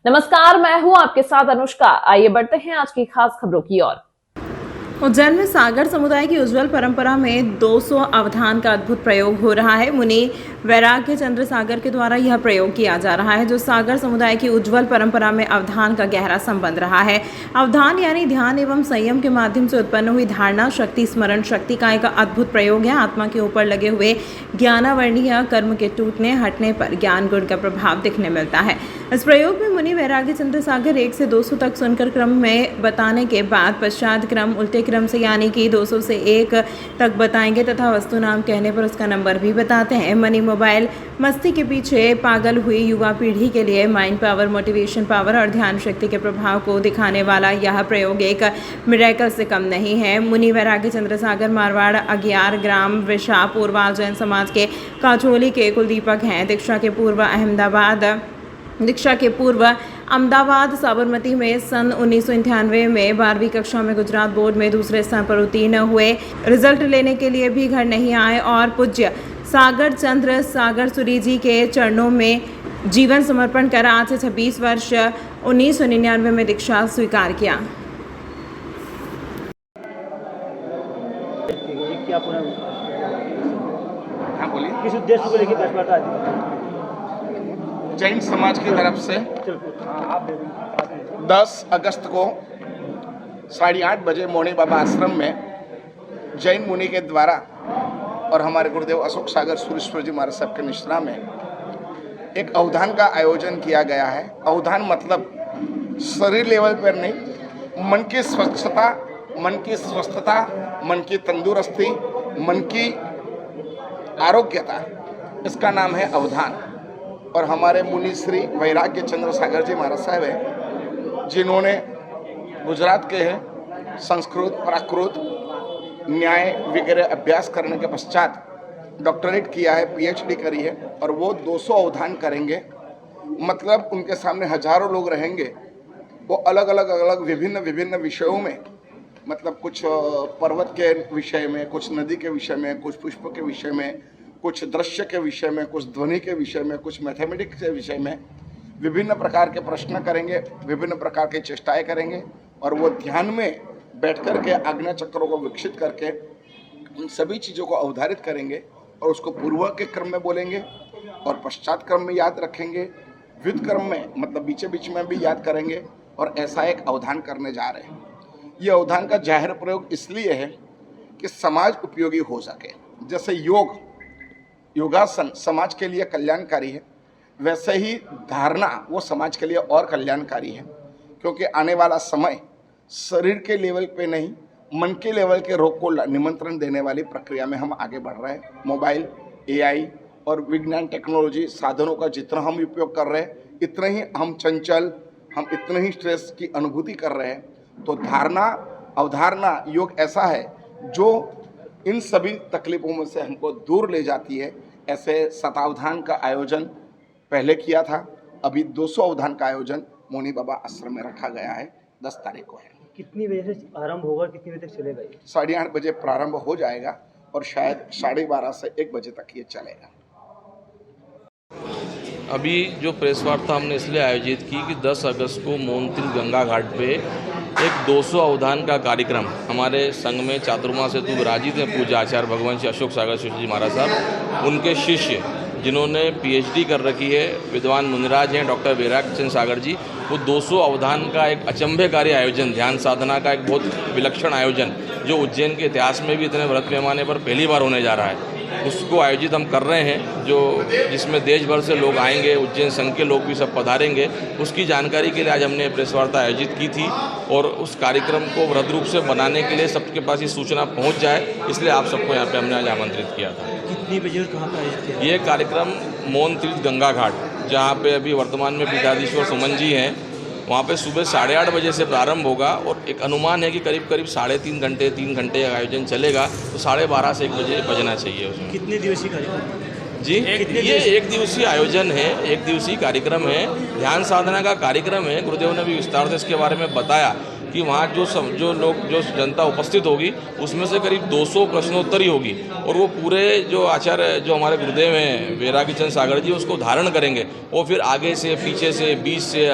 नमस्कार, मैं हूं आपके साथ अनुष्का। आइए बढ़ते हैं आज की खास खबरों की ओर। उज्जैन में सागर समुदाय की उज्जवल परंपरा में 200 अवधान का अद्भुत प्रयोग हो रहा है। मुनि वैराग्य चंद्र सागर के द्वारा यह प्रयोग किया जा रहा है, जो सागर समुदाय की उज्जवल परंपरा में अवधान का गहरा संबंध रहा है। अवधान यानी ध्यान एवं संयम के माध्यम से उत्पन्न हुई धारणा शक्ति, स्मरण शक्ति का एक अद्भुत प्रयोग है। आत्मा के ऊपर लगे हुए ज्ञानावरणीय कर्म के टूटने हटने पर ज्ञान गुण का प्रभाव दिखने मिलता है। इस प्रयोग में मुनि वैराग्य चंद्र सागर 1 से 200 तक सुनकर क्रम में बताने के बाद पश्चात क्रम उल्टे क्रम से यानी कि 200 से 1 तक बताएंगे तथा वस्तु नाम कहने पर उसका नंबर भी बताते हैं। मनी मोबाइल मस्ती के पीछे पागल हुई युवा पीढ़ी के लिए माइंड पावर, मोटिवेशन पावर और ध्यान शक्ति के प्रभाव को दिखाने वाला यह प्रयोग एक मिरेकल से कम नहीं है। मुनि वैराग्य चंद्र सागर मारवाड़ अगियार ग्राम विशा पूर्वाल जैन समाज के काचोली के कुलदीपक हैं। दीक्षा के पूर्व अहमदाबाद साबरमती में सन 1998 में 12वीं कक्षा में गुजरात बोर्ड में दूसरे स्थान पर उत्तीर्ण हुए। रिजल्ट लेने के लिए भी घर नहीं आए और पूज्य सागर चंद्र सागर सूरी जी के चरणों में जीवन समर्पण कर आज से 26 वर्ष 1999 में दीक्षा स्वीकार किया। हाँ बोलिए। किस उद्देश्य को लेकर प्रेस वार्ता आज? जैन समाज की तरफ से 10 अगस्त को 8:30 बजे मौनी बाबा आश्रम में जैन मुनि के द्वारा और हमारे गुरुदेव अशोक सागर सूरीश्वर जी महाराज साहब के निश्रा में एक अवधान का आयोजन किया गया है। अवधान मतलब शरीर लेवल पर नहीं, मन की स्वच्छता, मन की स्वस्थता, मन की तंदुरुस्ती, मन की आरोग्यता, इसका नाम है अवधान। और हमारे मुनि श्री वैराग्य चंद्र सागर जी महाराज साहब हैं, जिन्होंने गुजरात के हैं, संस्कृत, प्राकृत, न्याय वगैरह अभ्यास करने के पश्चात डॉक्टरेट किया है, पीएचडी करी है और वो 200 अवधान करेंगे। मतलब उनके सामने हजारों लोग रहेंगे। वो अलग अलग विभिन्न विषयों में, मतलब कुछ पर्वत के विषय में, कुछ नदी के विषय में, कुछ पुष्प के विषय में, कुछ दृश्य के विषय में, कुछ ध्वनि के विषय में, कुछ मैथमेटिक्स के विषय में विभिन्न प्रकार के प्रश्न करेंगे, विभिन्न प्रकार की चेष्टाएं करेंगे और वो ध्यान में बैठ कर के आज्ञा चक्रों को विकसित करके उन सभी चीज़ों को अवधारित करेंगे और उसको पूर्व के क्रम में बोलेंगे और पश्चात क्रम में याद रखेंगे, व्युत क्रम में मतलब बीच बीच में भी याद करेंगे और ऐसा एक अवधान करने जा रहे हैं। ये अवधान का जाहिर प्रयोग इसलिए है कि समाज उपयोगी हो सके। जैसे योगासन समाज के लिए कल्याणकारी है, वैसे ही धारणा वो समाज के लिए और कल्याणकारी है, क्योंकि आने वाला समय शरीर के लेवल पे नहीं, मन के लेवल के रोग को निमंत्रण देने वाली प्रक्रिया में हम आगे बढ़ रहे हैं। मोबाइल, एआई और विज्ञान टेक्नोलॉजी साधनों का जितना हम उपयोग कर रहे हैं, इतना ही हम चंचल, हम इतने ही स्ट्रेस की अनुभूति कर रहे हैं। तो धारणा, अवधारणा योग ऐसा है जो इन सभी तकलीफों में से हमको दूर ले जाती है। ऐसे शतावधान का आयोजन पहले किया था, अभी 200 अवधान का आयोजन मौनी बाबा आश्रम में रखा गया है। 10 तारीख को है। कितनी बजे से आरंभ होगा, कितनी बजे तक चलेगा ये? 8:30 बजे प्रारंभ हो जाएगा और शायद 12:30 से 1 बजे तक ये चलेगा। अभी जो प्रेस वार्ता हमने इसलिए आयोजित की कि 10 अगस्त को मोनतिल गंगा घाट पे एक 200 अवधान का कार्यक्रम हमारे संघ में चातुर्मा से विराजित हैं पूज्य आचार्य भगवान श्री अशोक सागर जी महाराज साहब, उनके शिष्य जिन्होंने पीएचडी कर रखी है, विद्वान मुनिराज हैं डॉक्टर वैराग्य चंद्र सागर जी, वो 200 अवधान का एक अचंभेकारी आयोजन, ध्यान साधना का एक बहुत विलक्षण आयोजन जो उज्जैन के इतिहास में भी इतने बृहत पैमाने पर पहली बार होने जा रहा है, उसको आयोजित हम कर रहे हैं, जिसमें देश भर से लोग आएंगे, उज्जैन संघ के लोग भी सब पधारेंगे। उसकी जानकारी के लिए आज हमने प्रेस वार्ता आयोजित की थी और उस कार्यक्रम को वृहद रूप से बनाने के लिए सबके पास ये सूचना पहुंच जाए, इसलिए आप सबको यहाँ पे हमने आज आमंत्रित किया था। कितनी बजे और कहाँ पर आयोजित किया? ये कार्यक्रम मौन तीर्थ गंगा घाट, जहाँ पे अभी वर्तमान में पीठाधीश्वर सुमन जी हैं, वहाँ पे सुबह 8:30 बजे से प्रारंभ होगा और एक अनुमान है कि करीब 3.5 घंटे 3 घंटे का आयोजन चलेगा, तो 12:30 से 1 बजे बजना चाहिए उसमें। कितने दिवसीय कार्यक्रम जी? ये 1 दिवसीय आयोजन है, 1 दिवसीय कार्यक्रम है, ध्यान साधना का कार्यक्रम है। गुरुदेव ने भी विस्तार से इसके बारे में बताया कि वहाँ जो जनता उपस्थित होगी उसमें से करीब 200 प्रश्नोत्तरी होगी और वो पूरे जो आचार्य जो हमारे गुरुदेव हैं वैरागी चंद्र सागर जी उसको धारण करेंगे। वो फिर आगे से, पीछे से, बीच से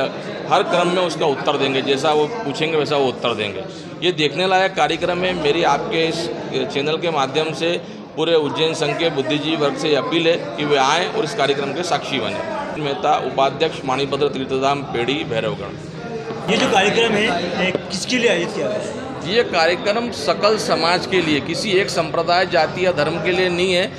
हर क्रम में उसका उत्तर देंगे, जैसा वो पूछेंगे वैसा वो उत्तर देंगे। ये देखने लायक कार्यक्रम है। मेरी आपके इस चैनल के माध्यम से पूरे उज्जैन संघ के बुद्धिजीवी वर्ग से अपील है कि वे आएँ और इस कार्यक्रम के साक्षी बने। मेहता, उपाध्यक्ष, माणिभद्र तीर्थधाम, पेड़ी, भैरवगढ़। ये जो कार्यक्रम है किसके लिए आयोजित किया गया है? ये कार्यक्रम सकल समाज के लिए, किसी एक संप्रदाय, जाति या धर्म के लिए नहीं है।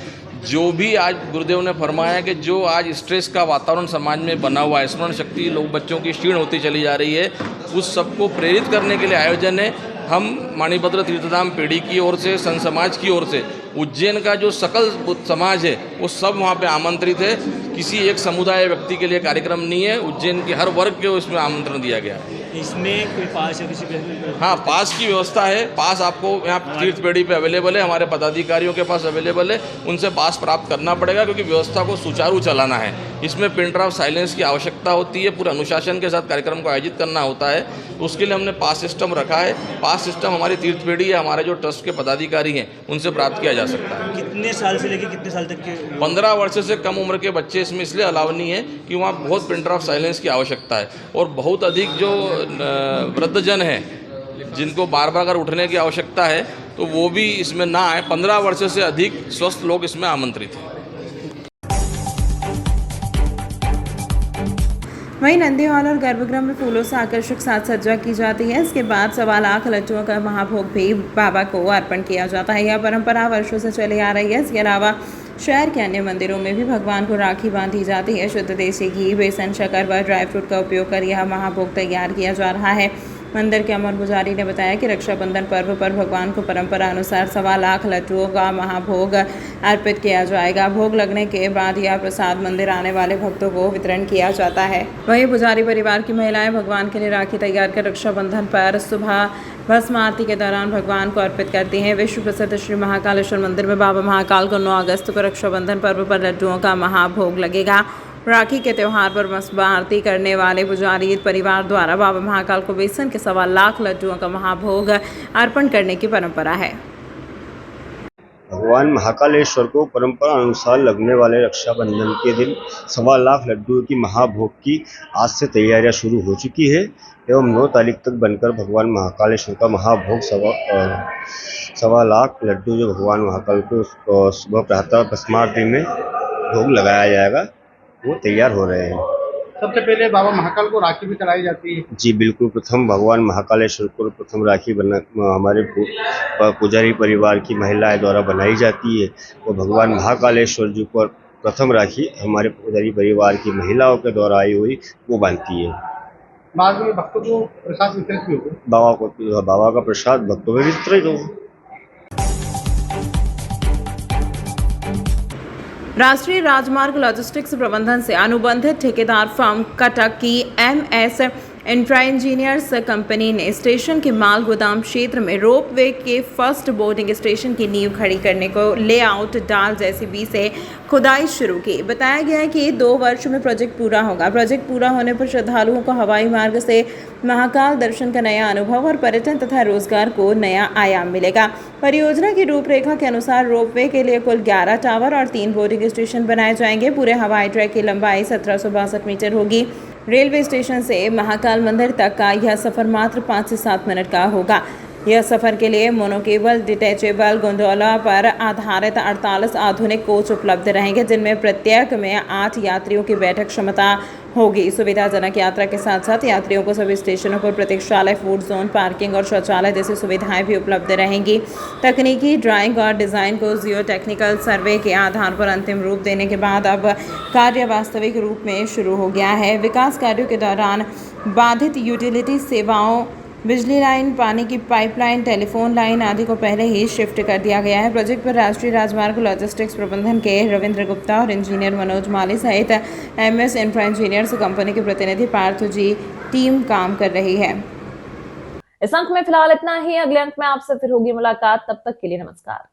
जो भी आज गुरुदेव ने फरमाया कि जो आज स्ट्रेस का वातावरण समाज में बना हुआ है, स्मरण शक्ति लोग बच्चों की क्षीण होती चली जा रही है, उस सबको प्रेरित करने के लिए आयोजन है। हम माणिभद्र तीर्थधाम पेड़ी की ओर से, संत समाज की ओर से, उज्जैन का जो सकल समाज है वो सब वहाँ पे आमंत्रित है। किसी एक समुदाय व्यक्ति के लिए कार्यक्रम नहीं है, उज्जैन के हर वर्ग के इसमें आमंत्रण दिया गया है। इसमें कोई पास या किसी हाँ, पास की व्यवस्था है। पास आपको यहाँ तीर्थ पेड़ी पे अवेलेबल है, हमारे पदाधिकारियों के पास अवेलेबल है। उनसे पास प्राप्त करना पड़ेगा क्योंकि व्यवस्था को सुचारू चलाना है। इसमें पिन ड्रॉप साइलेंस की आवश्यकता होती है। पूरे अनुशासन के साथ कार्यक्रम को आयोजित करना होता है। उसके लिए हमने पास सिस्टम रखा है। पास सिस्टम हमारी तीर्थ पेड़ी या हमारे जो ट्रस्ट के पदाधिकारी हैं उनसे प्राप्त किया जा सकता है। कितने साल से लेकर कितने साल तक के? 15 वर्ष से कम उम्र के बच्चे इसमें इसलिए अलाव नहीं है कि वहाँ बहुत पिन ड्रॉप साइलेंस की आवश्यकता है और बहुत अधिक जो वृद्धजन है जिनको बार बार अगर उठने की आवश्यकता है तो वो भी इसमें ना आए। 15 वर्ष से अधिक स्वस्थ लोग इसमें आमंत्रित हैं। वहीं नंदी हॉल और गर्भगृह में फूलों से आकर्षक साज सज्जा की जाती है। इसके बाद 1.25 लाख लड्डुओं का महाभोग भी बाबा को अर्पण किया जाता है। यह परंपरा वर्षों से चली आ रही है। इसके अलावा शहर के अन्य मंदिरों में भी भगवान को राखी बांधी जाती है। शुद्ध देसी घी, बेसन, शक्कर व ड्राई फ्रूट का उपयोग कर यह महाभोग तैयार किया जा रहा है। मंदिर के अमर पुजारी ने बताया कि रक्षाबंधन पर्व पर भगवान को परंपरा अनुसार 1.25 लाख लड्डुओं का महाभोग अर्पित किया जाएगा। भोग लगने के बाद यह प्रसाद मंदिर आने वाले भक्तों को वितरण किया जाता है। वहीं पुजारी परिवार की महिलाएं भगवान के लिए राखी तैयार कर रक्षाबंधन पर सुबह भस्म आरती के दौरान भगवान को अर्पित करती हैं। विश्व प्रसिद्ध श्री महाकालेश्वर मंदिर में बाबा महाकाल को 9 अगस्त को रक्षाबंधन पर्व पर लड्डुओं का महाभोग लगेगा। राखी के त्यौहार पर भस्म आरती करने वाले पुजारी परिवार द्वारा बाबा महाकाल को बेसन के 1.25 लाख लड्डुओं का महाभोग अर्पण करने की परंपरा है। भगवान महाकालेश्वर को परंपरा अनुसार लगने वाले रक्षाबंधन के दिन 1.25 लाख लड्डुओं की महाभोग की आज से तैयारियां शुरू हो चुकी है एवं 9 तारीख तक बनकर भगवान महाकालेश्वर का महाभोग 1.25 लाख लड्डू जो भगवान महाकाल को सुबह प्रातः भस्मारती में भोग लगाया जाएगा वो तैयार हो रहे हैं। सबसे पहले बाबा महाकाल को राखी भी चढ़ाई जाती है। जी बिल्कुल, प्रथम भगवान महाकालेश्वर को प्रथम राखी हमारे पुजारी परिवार की महिलाएं द्वारा बनाई जाती है। वो भगवान महाकालेश्वर जी को प्रथम राखी हमारे पुजारी परिवार की महिलाओं के द्वारा आई हुई वो बांधती है। बाद में भक्तों को प्रसाद वितरित भी होगा। बाबा का प्रसाद भक्तों में वितरित होगा। राष्ट्रीय राजमार्ग लॉजिस्टिक्स प्रबंधन से अनुबंधित ठेकेदार फर्म कटक की MS इंफ्रा इंजीनियर्स कंपनी ने स्टेशन के माल गोदाम क्षेत्र में रोपवे के फर्स्ट बोर्डिंग स्टेशन की नींव खड़ी करने को लेआउट डाल JCB से खुदाई शुरू की। बताया गया है कि 2 वर्ष में प्रोजेक्ट पूरा होगा। प्रोजेक्ट पूरा होने पर श्रद्धालुओं को हवाई मार्ग से महाकाल दर्शन का नया अनुभव और पर्यटन तथा रोजगार को नया आयाम मिलेगा। परियोजना की रूपरेखा के अनुसार रोपवे के लिए कुल 11 टावर और 3 बोर्डिंग स्टेशन बनाए जाएंगे। पूरे हवाई ट्रैक की लंबाई 1762 मीटर होगी। रेलवे स्टेशन से महाकाल मंदिर तक का यह सफ़र मात्र 5 से 7 मिनट का होगा। यह सफ़र के लिए मोनोकेबल डिटैचेबल गोंडोला पर आधारित 48 आधुनिक कोच उपलब्ध रहेंगे, जिनमें प्रत्येक में 8 यात्रियों की बैठक क्षमता होगी। सुविधाजनक यात्रा के साथ साथ यात्रियों को सभी स्टेशनों पर प्रतीक्षालय, फूड जोन, पार्किंग और शौचालय जैसी सुविधाएं भी उपलब्ध रहेंगी। तकनीकी ड्राइंग और डिज़ाइन को जियो टेक्निकल सर्वे के आधार पर अंतिम रूप देने के बाद अब कार्य वास्तविक रूप में शुरू हो गया है। विकास कार्यों के दौरान बाधित यूटिलिटी सेवाओं, बिजली लाइन, पानी की पाइपलाइन, टेलीफोन लाइन आदि को पहले ही शिफ्ट कर दिया गया है। प्रोजेक्ट पर राष्ट्रीय राजमार्ग लॉजिस्टिक्स प्रबंधन के रविंद्र गुप्ता और इंजीनियर मनोज माली सहित MS इंफ्रा इंजीनियर्स कंपनी के प्रतिनिधि पार्थ जी टीम काम कर रही है। इस अंक में फिलहाल इतना ही। अगले अंक में आपसे फिर होगी मुलाकात। तब तक के लिए नमस्कार।